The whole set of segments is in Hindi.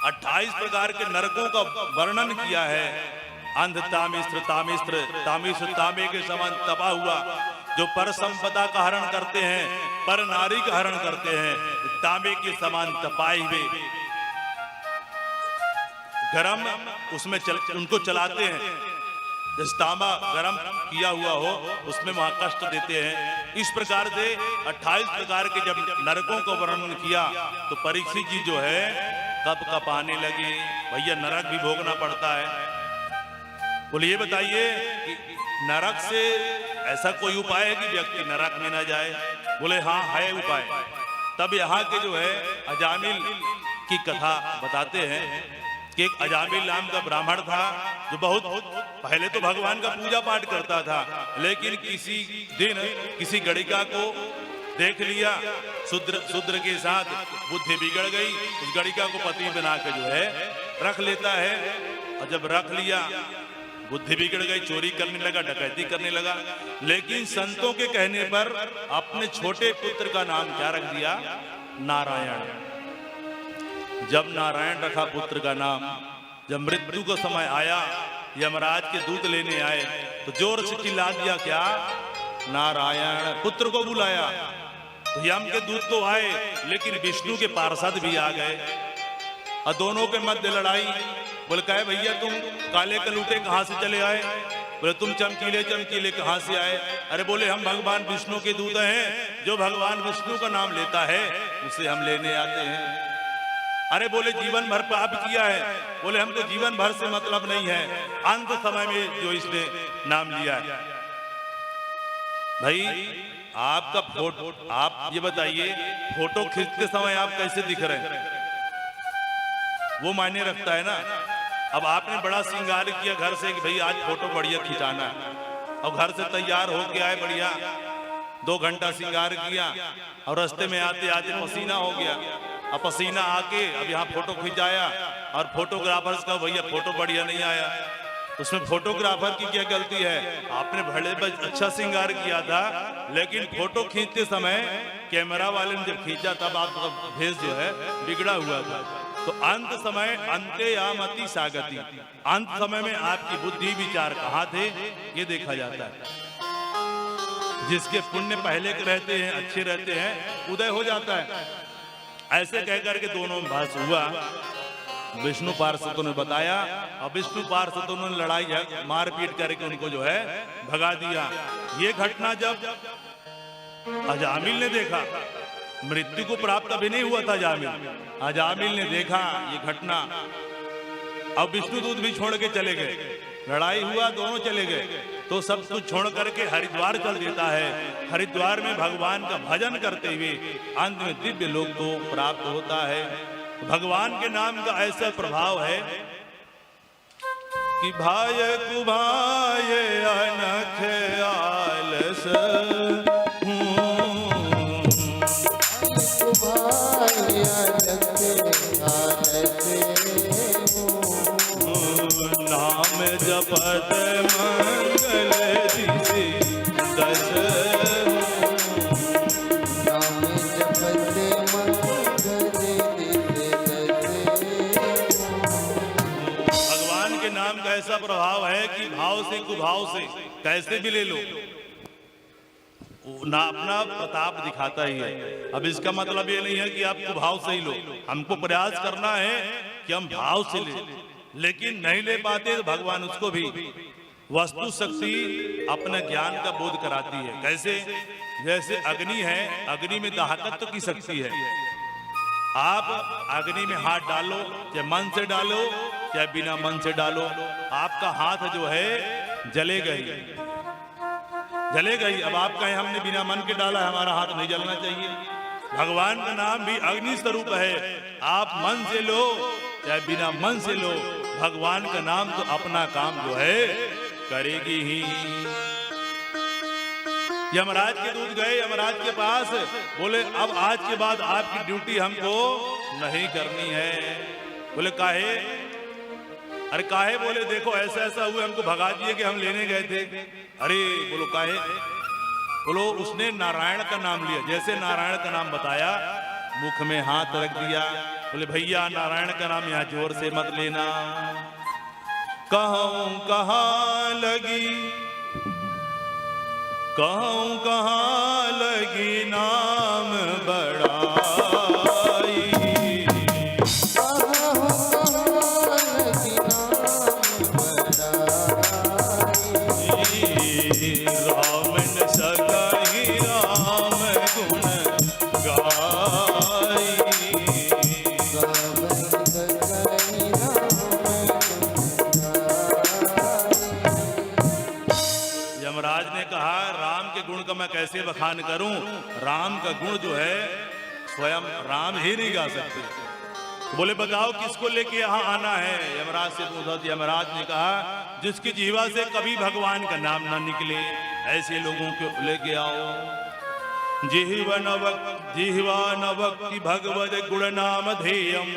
28 प्रकार के नरकों का वर्णन किया है। अंध तामिस्त्र तामिस्त्र तामिस्त्र तांबे के समान तपा हुआ, जो पर संपदा का हरण करते हैं, पर नारी का हरण करते हैं, तांबे के समान तपाए हुए गरम उसमें उनको चलाते हैं। जिस तांबा गरम किया हुआ हो उसमें वहां कष्ट देते हैं। इस प्रकार से 28 प्रकार के जब नरकों का वर्णन किया तो परीक्षित जी जो है कब कब आने लगे, भैया नरक भी भोगना पड़ता है। बोले ये बताइए कि नरक से ऐसा कोई उपाय है कि व्यक्ति नरक में ना जाए? बोले हाँ है उपाय। तब यहाँ के जो है अजामिल की कथा बताते हैं कि एक अजामिल नाम का ब्राह्मण था जो बहुत पहले तो भगवान का पूजा पाठ करता था, लेकिन किसी दिन किसी गणिका को देख लिया, शूद्र के साथ बुद्धि बिगड़ गई, उस गणिका को पति बना के जो है रख लेता है। और जब रख लिया बुद्धि बिगड़ गई, चोरी करने लगा, डकैती करने लगा। लेकिन संतों के कहने पर अपने छोटे पुत्र का नाम क्या रख दिया? नारायण। जब नारायण रखा पुत्र का नाम, जब मृत्यु का समय आया, यमराज के दूत लेने आए तो जोर से चिल्ला दिया क्या? नारायण। पुत्र को बुलाया तो यम के दूत तो आए, लेकिन विष्णु के पार्षद भी आ गए और दोनों के मध्य लड़ाई। बोले कहे भैया तुम काले कलूटे कहां से चले आए? बोले तुम चमकीले चमकीले कहां से आए? अरे बोले हम भगवान विष्णु के दूत हैं, जो भगवान विष्णु का नाम लेता है उसे हम लेने आते हैं। अरे बोले जीवन भर पाप किया है? बोले हमको जीवन भर से मतलब नहीं है, अंत समय में जो इसने नाम लिया है। भाई आपका फोटो, आप ये बताइए फोटो खींचते समय आप कैसे दिख रहे हैं? वो मायने रखता है ना। अब आपने बड़ा श्रृंगार किया घर से कि भाई आज फोटो बढ़िया खिंचाना है, और घर से तैयार होके आए बढ़िया, 2 घंटा श्रृंगार किया और रास्ते में आते आते पसीना हो गया। अब पसीना आके अब यहाँ फोटो खिंचाया और फोटोग्राफर्स का भैया फोटो बढ़िया नहीं आया। उसमें फोटोग्राफर की क्या गलती है? आपने भले अच्छा श्रृंगार किया था, लेकिन फोटो खींचते समय कैमरा वाले ने जब खींचा तब आपका भेष जो है बिगड़ा हुआ था। तो अंत समय अंते यामति सागति, अंत समय में आपकी बुद्धि विचार कहाँ थे ये देखा जाता है। जिसके पुण्य पहले के रहते हैं, अच्छे रहते हैं, उदय हो जाता है। ऐसे कहकर के दोनों में बहस हुआ। विष्णु पार्षदों ने बताया और विष्णु पार्षदों ने लड़ाई मारपीट करके उनको जो है भगा दिया। ये घटना जब अजामिल ने देखा, मृत्यु को प्राप्त अभी नहीं हुआ था अजामिल ने देखा ये घटना। अब विष्णुदूत भी छोड़ के चले गए, लड़ाई हुआ, दोनों चले गए, तो सब कुछ छोड़ करके हरिद्वार चल देता है। हरिद्वार में भगवान का भजन करते हुए अंत में दिव्य लोक को प्राप्त होता है। भगवान के नाम का ऐसा प्रभाव है कि भाय कुभाय अनख आलस नाम जपत मंगल दिशि दस, नाम जपत मंगल दिशि दस। भगवान के नाम का ऐसा प्रभाव है कि भाव से कुभाव से कैसे भी ले लो, ना अपना प्रताप दिखाता ही है। अब इसका मतलब ये नहीं है कि आप कुभाव से ही लो, हमको प्रयास करना है कि हम भाव से ले, लेकिन नहीं ले पाते तो भगवान उसको भी वस्तु शक्ति अपने ज्ञान का बोध कराती है। कैसे? जैसे अग्नि है, अग्नि में दाहकत्व की शक्ति है। आप अग्नि में हाथ डालो, चाहे मन से डालो चाहे बिना मन से डालो, आपका हाथ जो है जले गई। अब आप कहें हमने बिना मन के डाला, हमारा हाथ नहीं जलना चाहिए। भगवान का नाम भी अग्नि स्वरूप है। आप मन से लो चाहे बिना मन से लो, भगवान का नाम तो अपना काम जो है करेगी ही। यमराज के दूत गए यमराज के पास, बोले अब आज के बाद आपकी ड्यूटी हमको नहीं करनी है। बोले काहे? अरे काहे? बोले देखो ऐसा ऐसा हुआ, हमको भगा दिए कि हम लेने गए थे। अरे बोलो काहे? बोलो उसने नारायण का नाम लिया, जैसे नारायण का नाम बताया मुख में हाथ रख दिया, बोले भैया नारायण का नाम यहाँ जोर से मत लेना। कहूं कहाँ लगी, कहूं कहाँ लगी नाम बड़ाई, राम न सगाई राम गुण गाई। यमराज ने कहा राम के गुण का मैं कैसे बखान करूं, राम का गुण जो है स्वयं राम ही नहीं गा सकते। तो बोले बताओ किसको लेके यहाँ आना है। यमराज से पूछा, यमराज ने कहा जिसकी जीवा से कभी भगवान का नाम ना निकले ऐसे लोगों को लेके आओ। जिह्वा न वक्ति भगवद गुण नाम धेयम,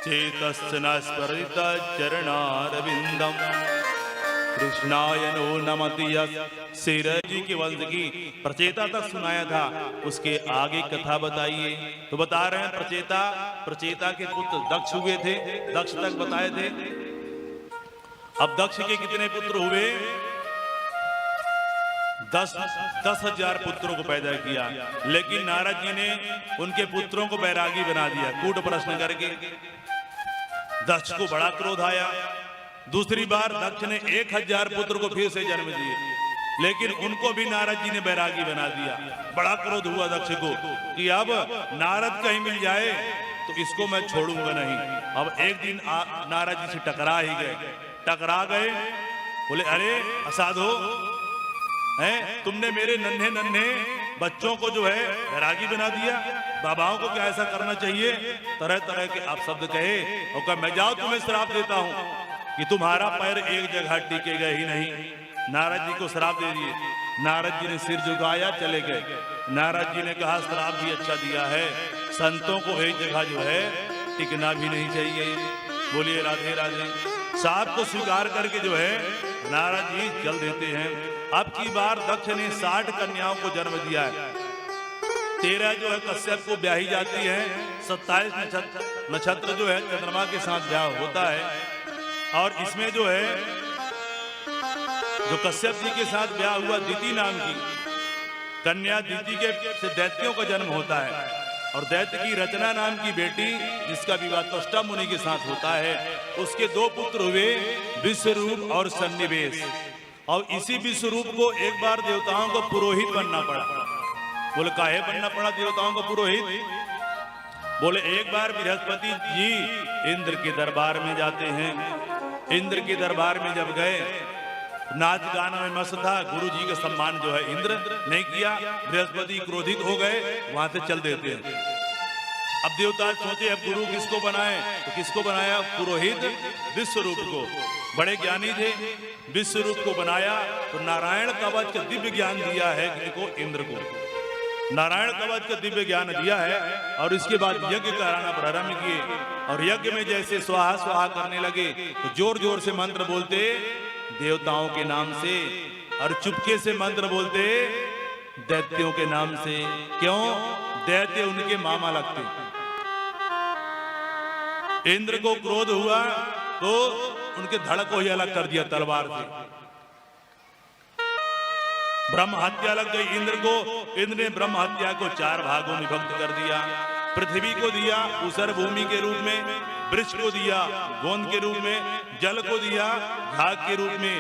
चेतश्च न स्मरित चरणारविंदम, कृष्णाय नो नमति। शेर जी के वंश की प्रचेता तक सुनाया था, उसके आगे कथा बताइए। तो बता रहे हैं प्रचेता के पुत्र दक्ष हुए थे, दक्ष तक बताए थे। अब दक्ष के कितने पुत्र हुए? 10,000 पुत्रों को पैदा किया, लेकिन नारद जी ने उनके पुत्रों को बैरागी बना दिया कूट प्रश्न करके। दक्ष को बड़ा क्रोध आया। दूसरी बार दक्ष ने 1000 पुत्र को फिर से जन्म दिए, लेकिन उनको भी नारद जी ने बैरागी बना दिया। बड़ा क्रोध हुआ दक्ष को कि अब नारद कहीं मिल जाए तो इसको मैं छोड़ूंगा नहीं। अब एक दिन नारद जी से टकरा गए। बोले अरे असाधो हैं, तुमने मेरे नन्हे नन्हे बच्चों को जो है बैरागी बना दिया, बाबाओं को क्या ऐसा करना चाहिए? तरह तरह के आप शब्द कहे और कहा मैं जाओ तुम्हें श्राप देता हूं कि तुम्हारा पैर एक जगह टिकेगा ही नहीं। नारद जी को श्राप दे दिए। नारद जी ने सिर झुकाया, चले गए। नारद जी ने कहा श्राप भी अच्छा दिया है, संतों को एक जगह जो है टिकना भी नहीं चाहिए। बोलिए राधे राधे। साप को स्वीकार करके जो है नारद जी चल देते हैं। अब की बार दक्ष ने 60 कन्याओं को जन्म दिया है। 13 जो है कश्यप को ब्याही जाती है। 27 नक्षत्र जो है चंद्रमा के साथ ब्याह होता है। और इसमें जो है जो कश्यप जी के साथ ब्याह हुआ दिति नाम की कन्या, दिति के से दैत्यों का जन्म होता है। और दैत्य की रचना नाम की बेटी जिसका विवाह त्वष्टा मुनि के साथ होता है, उसके 2 पुत्र हुए, विश्वरूप और सन्निवेश। और इसी विश्वरूप को एक बार देवताओं को पुरोहित बनना पड़ा। बोले काहे बनना पड़ा देवताओं को पुरोहित? बोले एक बार बृहस्पति जी इंद्र के दरबार में जाते हैं। इंद्र के दरबार में जब गए, नाच गाना में मस्त था, गुरु जी का सम्मान जो है इंद्र नहीं किया। बृहस्पति क्रोधित हो गए, वहां से चल देते हैं। अब देवता सोचे अब गुरु किसको बनाए, तो किसको बनाया? पुरोहित विश्वरूप को। बड़े ज्ञानी थे, विश्वरूप को बनाया। तो नारायण कवच का दिव्य ज्ञान दिया है इनको, इंद्र को नारायण कवच का दिव्य ज्ञान दिया है। और इसके बाद यज्ञ कराना प्रारंभ किए। और यज्ञ में जैसे स्वाहा स्वाहा करने लगे तो जोर जोर से मंत्र बोलते देवताओं के नाम से, और चुपके से मंत्र बोलते दैत्यों के नाम से। क्यों? दैत्य उनके मामा लगते। इंद्र को क्रोध हुआ तो उनके धड़ को ही अलग कर दिया तलवार से। ब्रह्म हत्या लग गई इंद्र को। इंद्र ने ब्रह्म हत्या को 4 भागों में विभक्त कर दिया। पृथ्वी को दिया ऊसर भूमि के रूप में, वृक्ष को दिया गोंद के रूप में, जल को दिया घाघ के रूप में,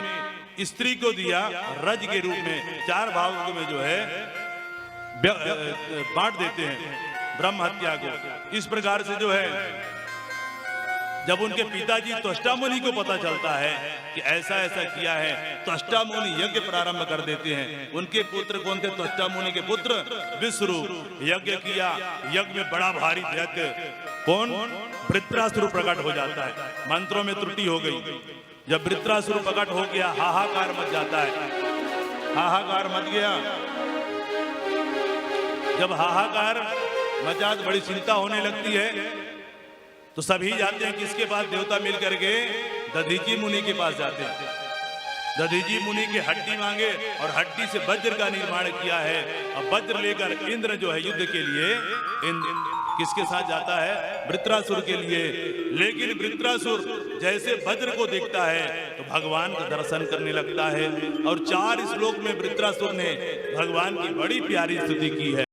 स्त्री को दिया रज के रूप में। 4 भागों में जो है बांट देते हैं ब्रह्म हत्या को। इस प्रकार से जो है जब उनके पिताजी त्वष्टा मुनि को पता चलता है कि ऐसा ऐसा किया है, त्वष्टा मुनि यज्ञ प्रारंभ कर देते हैं। उनके पुत्र कौन थे? त्वष्टा मुनि के पुत्र विश्वरूप। यज्ञ किया, यज्ञ में बड़ा भारी दैत्य कौन? वृत्रासुर प्रकट हो जाता है। मंत्रों में त्रुटि हो गई। जब वृत्रासुर प्रकट हो गया, हाहाकार मच जाता है। हाहाकार मच गया। जब हाहाकार मचा तो बड़ी चिंता होने लगती है। तो सभी जाते हैं किसके पास? देवता मिल करके दधीची मुनि के पास जाते हैं। दधीची मुनि की हड्डी मांगे और हड्डी से वज्र का निर्माण किया है। और वज्र लेकर इंद्र जो है युद्ध के लिए किसके साथ जाता है? वृत्रासुर के लिए। लेकिन वृत्रासुर जैसे वज्र को देखता है तो भगवान का दर्शन करने लगता है। और 4 श्लोक में वृत्रासुर ने भगवान की बड़ी प्यारी स्तुति की है।